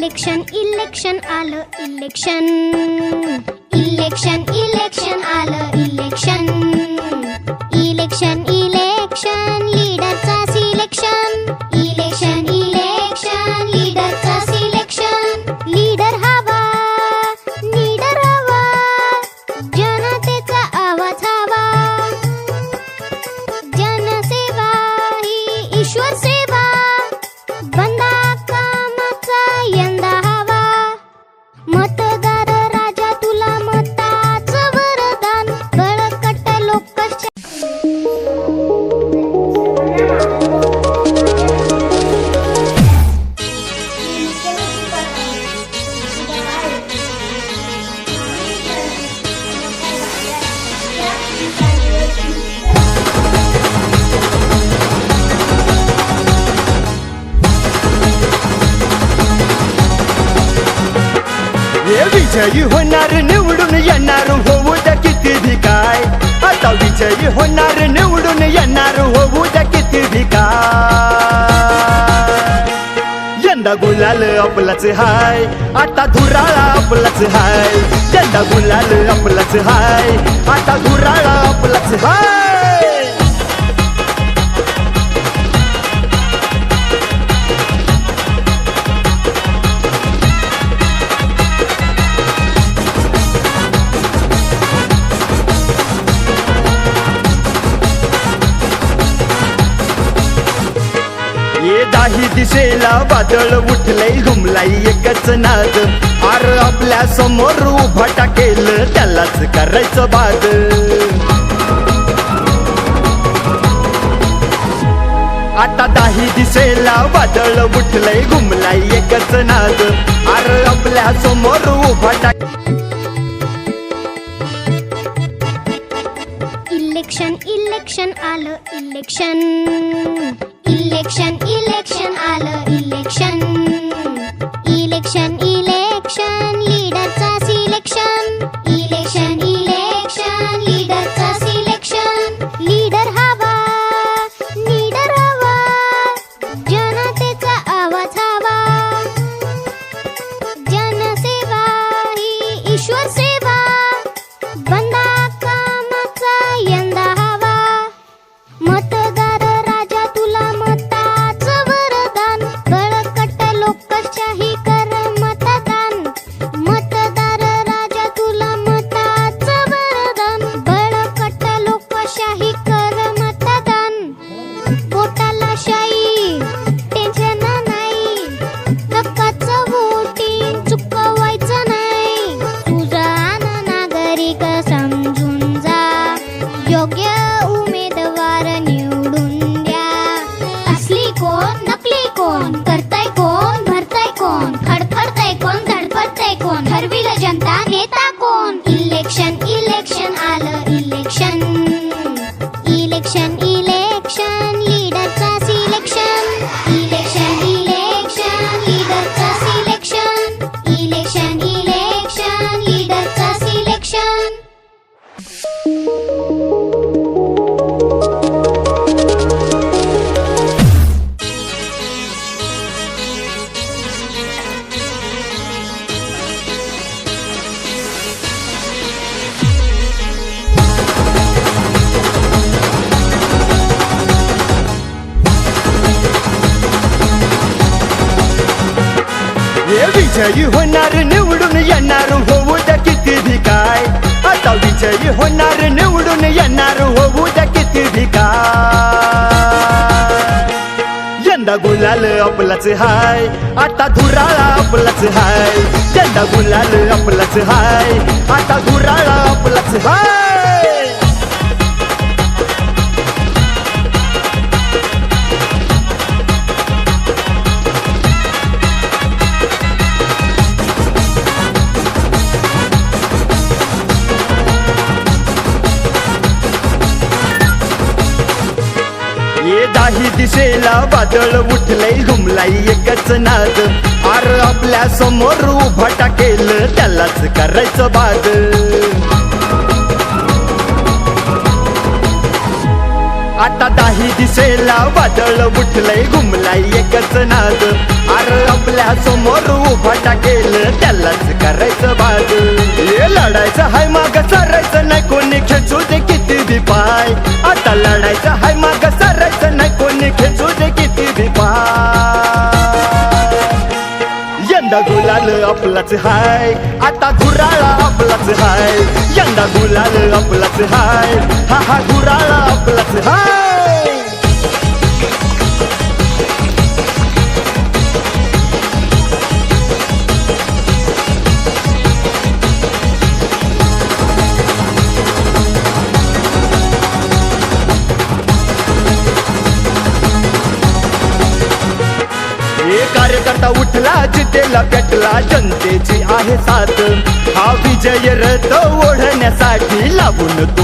Election आलं election आलं election लीडरचा selection लीडरचा selection leader हवा जनतेचा आवाज हवा जनसेवा ही ईश्वर सेवा बंदा कामाचा यंदा हवा मतदार राजा तुला मताचं वरदान बळकट लोकशाही विजयी होणार निवडून येणार होऊ द्या किती भी काय आता विजयी होणार निवडून येणार होऊ द्या किती भी काय यंदा गुलाल आपलाच हाय आता धुराळा आपलाच हाय यंदा गुलाल आपलाच हाय आता धुराळा आपलाच हाय दाही दिशेला वादळ उठलंय घुमलाई एकच नाद आर आपल्या समोर उभा टाकेल त्यालाच करायचं बाद आता दाही दिशेला वादळ उठलंय घुमलाई एकच नाद आर आपल्या समोर उभा टाक इलेक्शन आलं इलेक्शन आलं इलेक्शन लीडरचा सिलेक्शन लीडरचा सिलेक्शन लीडर हवा जनतेचा आवाज हवा जनसेवा ही ईश्वर सेवा बंदा कामाचा यंदा हवा मतदार राजा तुला मताचं वरदान बळकट लोकशाही कर मतदान मतदार राजा तुला मताचं वरदान बळकट लोकशाही कर मतदान पोटाला शाई टेन्शन नाही हक्काचं वोटिंग चुकवायचं नाही सुजाण नागरिक समजून जा योग्य उमेदवार निवडून द्या असली कोण नकली कोण करताय कोण भरताय कोण फडफडताय कोण धडपडताय कोण ठरविल जनता नेता कोण इलेक्शन आलं इलेक्शन लीडरचा सिलेक्शन लीडरचा सिलेक्शन लीडरचा सिलेक्शन विजयी होणार निवडून येणार होऊ द्या किती भी काय आता विजयी होणार निवडून येणार होऊ द्या किती भी काय यंदा गुलाल आपलाच हाय आता धुराळा आपलाच हाय यंदा गुलाल आपलाच हाय आता धुराळा आपलाच हाय दाही दिशेला वादळ उठलंय घुमलाई एकच नाद आर आपल्या समोर उभा टाकेल त्यालाच करायचं बाद आता दाही दिशेला वादळ उठलंय घुमलाई एकच नाद अरे आपल्या समोर उभा टाकेल त्यालाच करायचं बाज. हे लढायचं हाय माग सारायचं नाही कोणी खेचू दे किती बी पाय. आता लढायचं हाय माग सारायचं नाही कोणी खेचू दे किती बी पाय. यंदा गुलाल आपलाच हाय आता गुराळा आपलाच हाय. यंदा गुलाल आपलाच हाय हा हा गुराळा आपलाच हाय. कार्यकर्ता उठला जितेला पेटला जनतेची आहे साथ. हा विजय रथ ओढण्यासाठी लावून तो